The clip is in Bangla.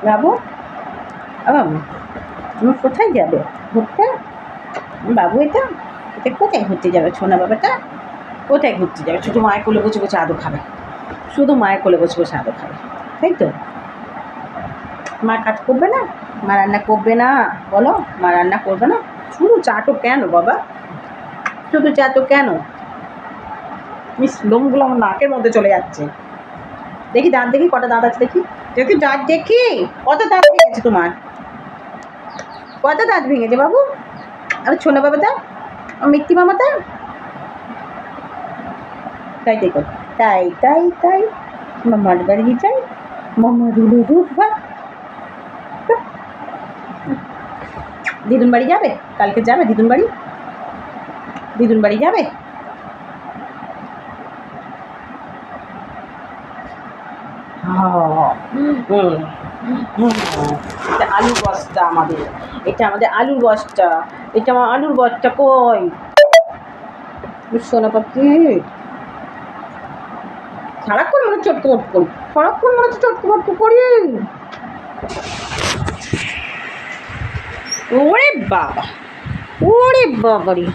বাবু তুমি কোথায় যাবে ঘুরতে? বাবু এটা কোথায় ঘুরতে যাবে সোনা বাবাটা? কোথায় ঘুরতে যাবে? শুধু মায়ের কোলে বসে বসে আদর খাবে, শুধু মায়ের কোলে বসে বসে আদর খাবে, তাই তো? মা কাজ করবে না? মা রান্না করবে না? বলো, মা রান্না করবে না? শুধু চাটো কেন বাবা? শুধু চাটো কেন? মিস লোমগুলো আমার নাকের মধ্যে চলে যাচ্ছে। দেখি দাঁত, দেখি কটা দাঁত আছে, দেখি দেখি দাঁত, দেখি কত দাঁত ভেঙেছে তোমার, কত দাঁত ভেঙেছে বাবু? আর ছোনা বাবাটা, মিত্তি মামাটা, তাই দেখো, তাই তাই তাই মামার বাড়ি যাই, মামা রুলু রুট ভাত। দিদুন বাড়ি যাবে? কালকে যাবে দিদুন বাড়ি? দিদুন বাড়ি যাবে? এটা আলুর বস্তা আমাদের, এটা আমাদের আলুর বস্তা, এটা আমার আলুর বস্তা। কই সোনা পাখি? সারাক্ষণ মনে চটকো মটকো করি, সারাক্ষণ মনে হচ্ছে চটকো মটকো করি। ওরে বাবা, ওরে বাবারি।